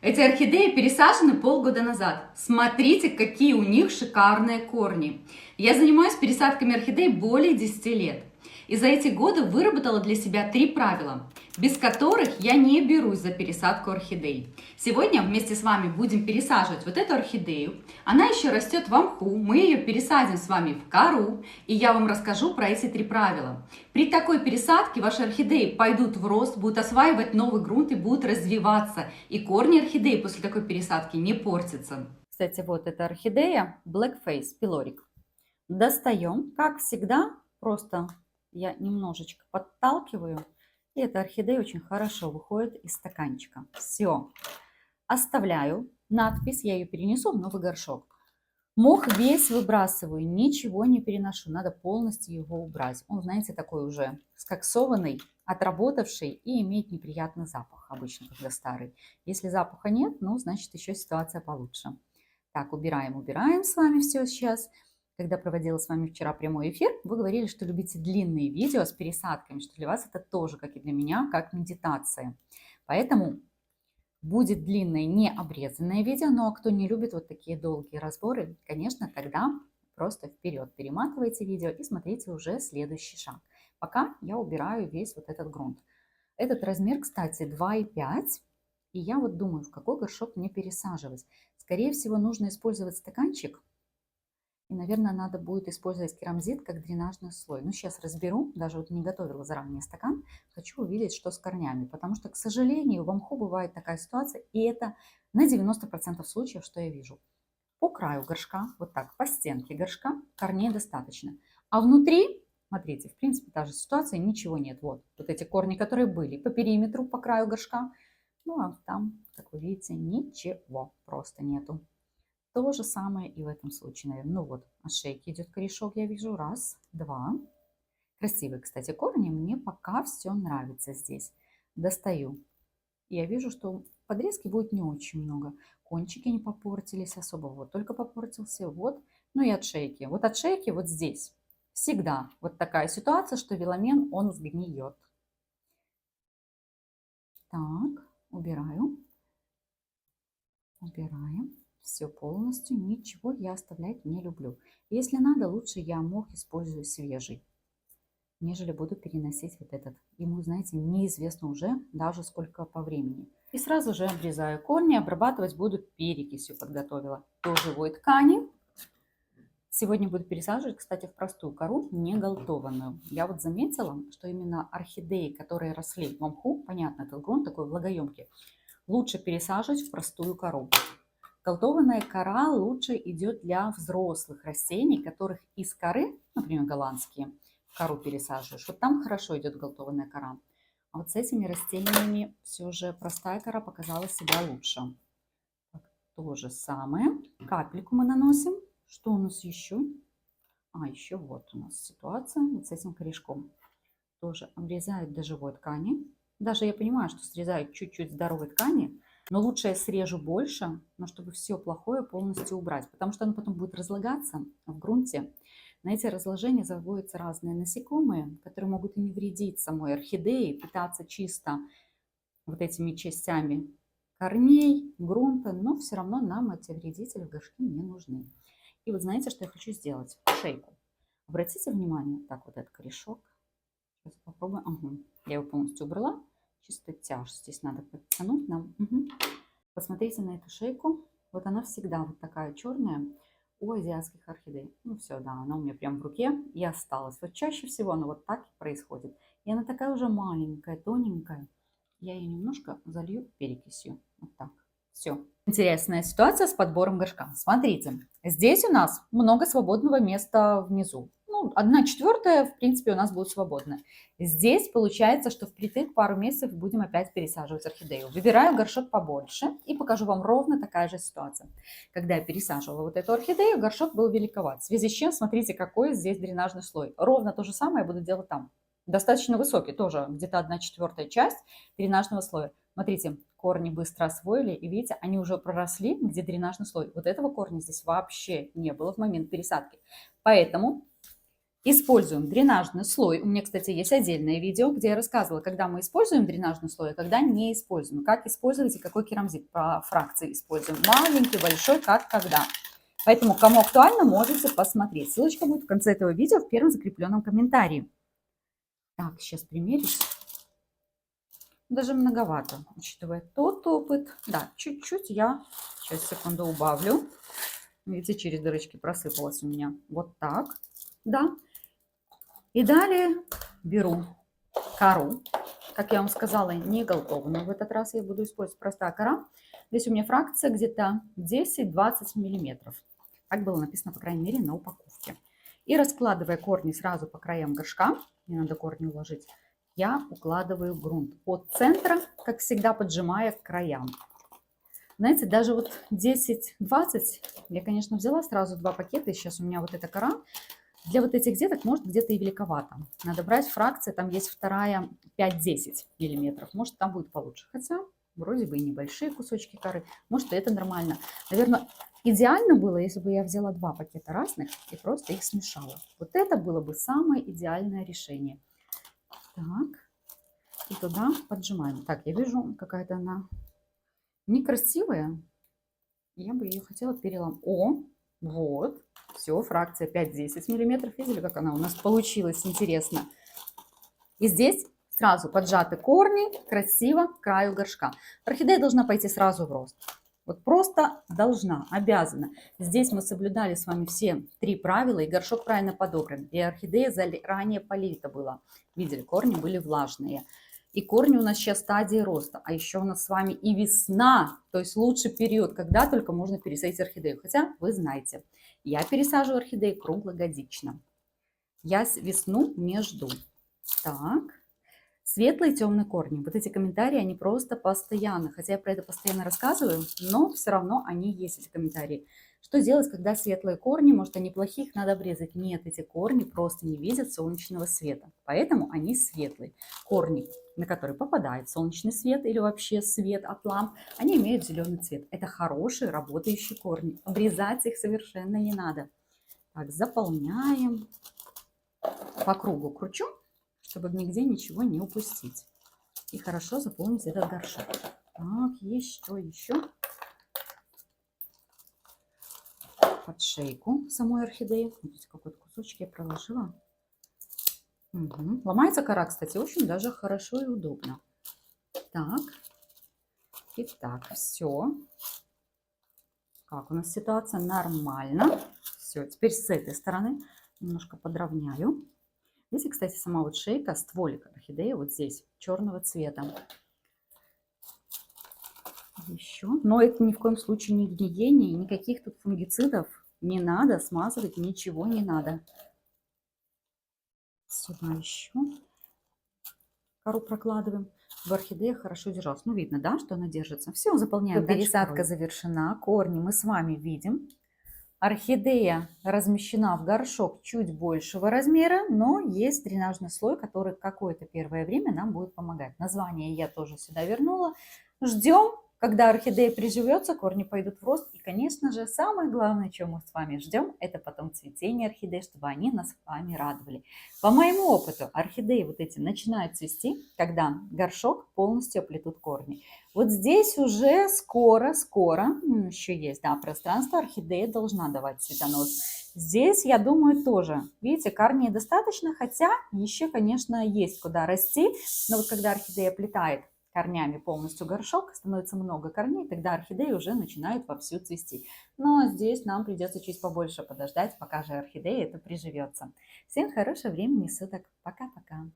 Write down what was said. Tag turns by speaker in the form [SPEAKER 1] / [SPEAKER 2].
[SPEAKER 1] Эти орхидеи пересажены полгода назад. Смотрите, какие у них шикарные корни. Я занимаюсь пересадками орхидей более 10 лет. И за эти годы выработала для себя 3 правила, без которых я не берусь за пересадку орхидей. Сегодня вместе с вами будем пересаживать вот эту орхидею. Она еще растет в мху, мы ее пересадим с вами в кору, и я вам расскажу про эти 3 правила. При такой пересадке ваши орхидеи пойдут в рост, будут осваивать новый грунт и будут развиваться. И корни орхидеи после такой пересадки не портятся. Кстати, вот эта орхидея Black Face пилорик. Достаем, как всегда, просто я немножечко подталкиваю, и эта орхидея очень хорошо выходит из стаканчика. Все. Оставляю надпись, я ее перенесу в новый горшок. Мох весь выбрасываю, ничего не переношу, надо полностью его убрать. Он, знаете, такой уже скоксованный, отработавший и имеет неприятный запах обычно, когда старый. Если запаха нет, ну, значит, еще ситуация получше. Так, убираем с вами все сейчас. Когда проводила с вами вчера прямой эфир, вы говорили, что любите длинные видео с пересадками, что для вас это тоже, как и для меня, как медитация. Поэтому будет длинное не обрезанное видео, но кто не любит вот такие долгие разборы, конечно, тогда просто вперед перематывайте видео и смотрите уже следующий шаг. Пока я убираю весь вот этот грунт. Этот размер, кстати, 2,5. И я вот думаю, в какой горшок мне пересаживать. Скорее всего, нужно использовать стаканчик. И, наверное, надо будет использовать керамзит как дренажный слой. Ну, сейчас разберу, даже вот не готовила заранее стакан. Хочу увидеть, что с корнями. Потому что, к сожалению, в мху бывает такая ситуация. И это на 90% случаев, что я вижу. По краю горшка, вот так, по стенке горшка корней достаточно. А внутри, смотрите, в принципе, та же ситуация, ничего нет. Вот эти корни, которые были по периметру, по краю горшка. Ну, а там, как вы видите, ничего просто нету. То же самое и в этом случае, наверное. Ну вот, от шейки идет корешок, я вижу. Раз, два. Красивые, кстати, корни. Мне пока все нравится здесь. Достаю. Я вижу, что подрезки будет не очень много. Кончики не попортились особо. Вот только попортился. Вот. Ну и от шейки. Вот от шейки вот здесь. Всегда вот такая ситуация, что веломен, он сгниет. Так, убираю. Убираем. Все полностью, ничего я оставлять не люблю. Если надо, лучше я мох использую свежий, нежели буду переносить вот этот. Ему, знаете, неизвестно уже даже сколько по времени. И сразу же обрезаю корни, обрабатывать буду перекисью, подготовила. До живой ткани. Сегодня буду пересаживать, кстати, в простую кору, не галтованную. Я вот заметила, что именно орхидеи, которые росли в мху, понятно, этот грунт такой влагоемкий, лучше пересаживать в простую кору. Галтованная кора лучше идет для взрослых растений, которых из коры, например, голландские, в кору пересаживаешь. Вот там хорошо идет галтованная кора. А вот с этими растениями все же простая кора показала себя лучше. Так, то же самое. Капельку мы наносим. Что у нас еще? А, еще вот у нас ситуация вот с этим корешком. Тоже обрезают до живой ткани. Даже я понимаю, что срезают чуть-чуть здоровой ткани, но лучше я срежу больше, но чтобы все плохое полностью убрать, потому что оно потом будет разлагаться в грунте. На эти разложения заводятся разные насекомые, которые могут и не вредить самой орхидее, питаться чисто вот этими частями корней, грунта, но все равно нам эти вредители в горшке не нужны. И вот знаете, что я хочу сделать? Шейку. Обратите внимание, так вот этот корешок. Сейчас попробуем. Ага. Я его полностью убрала. Чисто тяжесть. Здесь надо подтянуть нам. Угу. Посмотрите на эту шейку. Вот она всегда вот такая черная у азиатских орхидей. Ну все, да, она у меня прям в руке и осталась. Вот чаще всего она вот так и происходит. И она такая уже маленькая, тоненькая. Я ее немножко залью перекисью. Вот так. Все. Интересная ситуация с подбором горшка. Смотрите, здесь у нас много свободного места внизу. Ну, 1/4, в принципе, у нас будет свободно. Здесь получается, что впритык пару месяцев будем опять пересаживать орхидею. Выбираю горшок побольше и покажу вам ровно такая же ситуация. Когда я пересаживала вот эту орхидею, горшок был великоват. В связи с чем, смотрите, какой здесь дренажный слой. Ровно то же самое я буду делать там. Достаточно высокий, тоже где-то 1/4 часть дренажного слоя. Смотрите, корни быстро освоили, и видите, они уже проросли, где дренажный слой. Вот этого корня здесь вообще не было в момент пересадки. Поэтому Используем дренажный слой. У меня, кстати, есть отдельное видео, где я рассказывала, когда мы используем дренажный слой, а когда не используем. Как использовать и какой керамзит по фракции используем. Маленький, большой, как когда. Поэтому, кому актуально, можете посмотреть. Ссылочка будет в конце этого видео в первом закрепленном комментарии. Так, сейчас примерюсь. Даже многовато, учитывая тот опыт. Да, чуть-чуть я, сейчас, секунду, убавлю. Видите, через дырочки просыпалось у меня. Вот так, да. И далее беру кору. Как я вам сказала, не голтованную. В этот раз я буду использовать простая кора. Здесь у меня фракция где-то 10-20 миллиметров. Так было написано, по крайней мере, на упаковке. И раскладывая корни сразу по краям горшка, мне надо корни уложить, я укладываю в грунт от центра, как всегда, поджимая к краям. Знаете, даже вот 10-20, я, конечно, взяла сразу 2 пакета, и сейчас у меня вот эта кора. Для вот этих деток может где-то и великовато. Надо брать фракция, там есть вторая 5-10 миллиметров. Может, там будет получше. Хотя, вроде бы и небольшие кусочки коры. Может, и это нормально. Наверное, идеально было, если бы я взяла 2 пакета разных и просто их смешала. Вот это было бы самое идеальное решение. Так, и туда поджимаем. Так, я вижу, какая-то она некрасивая. Я бы ее хотела переломать. О, вот. Все, фракция 5-10 миллиметров. Видели, как она у нас получилась? Интересно. И здесь сразу поджаты корни, красиво к краю горшка. Орхидея должна пойти сразу в рост. Вот просто должна, обязана. Здесь мы соблюдали с вами все 3 правила, и горшок правильно подобран. И орхидея заранее полита была. Видели, корни были влажные. И корни у нас сейчас в стадии роста. А еще у нас с вами и весна, то есть лучший период, когда только можно пересадить орхидею. Хотя вы знаете, я пересаживаю орхидеи круглогодично. Я весну не жду. Так, светлые и темные корни. Вот эти комментарии, они просто постоянно. Хотя я про это постоянно рассказываю, но все равно они есть, эти комментарии. Что делать, когда светлые корни, может, они плохие, их надо обрезать? Нет, эти корни просто не видят солнечного света, поэтому они светлые. Корни, на которые попадает солнечный свет или вообще свет от ламп, они имеют зеленый цвет. Это хорошие работающие корни. Обрезать их совершенно не надо. Так, заполняем. По кругу кручу, чтобы нигде ничего не упустить. И хорошо заполнить этот горшок. Так, еще. Под шейку самой орхидеи. Здесь какой-то кусочек я проложила. Угу. Ломается кора, кстати, очень даже хорошо и удобно. Так. Итак, все. Как у нас ситуация? Нормально. Все, теперь с этой стороны немножко подровняю. Видите, кстати, сама вот шейка, стволик орхидеи вот здесь черного цвета. Еще. Но это ни в коем случае не гниение, никаких тут фунгицидов не надо, смазывать ничего не надо. Сюда еще кору прокладываем. В орхидеях хорошо держалась. Ну, видно, да, что она держится. Все, заполняем. Пересадка завершена. Корни мы с вами видим. Орхидея размещена в горшок чуть большего размера, но есть дренажный слой, который какое-то первое время нам будет помогать. Название я тоже сюда вернула. Ждем, когда орхидея приживется, корни пойдут в рост. И, конечно же, самое главное, чем мы с вами ждем, это потом цветение орхидей, чтобы они нас с вами радовали. По моему опыту, орхидеи вот эти начинают цвести, когда горшок полностью оплетут корни. Вот здесь уже скоро, еще есть, да, пространство, орхидея должна давать цветонос. Здесь, я думаю, тоже, видите, корней достаточно, хотя еще, конечно, есть куда расти. Но вот когда орхидея оплетает корнями полностью горшок, становится много корней, тогда орхидеи уже начинают вовсю цвести. Но здесь нам придется чуть побольше подождать, пока же орхидея это приживется. Всем хорошего времени суток. Пока-пока.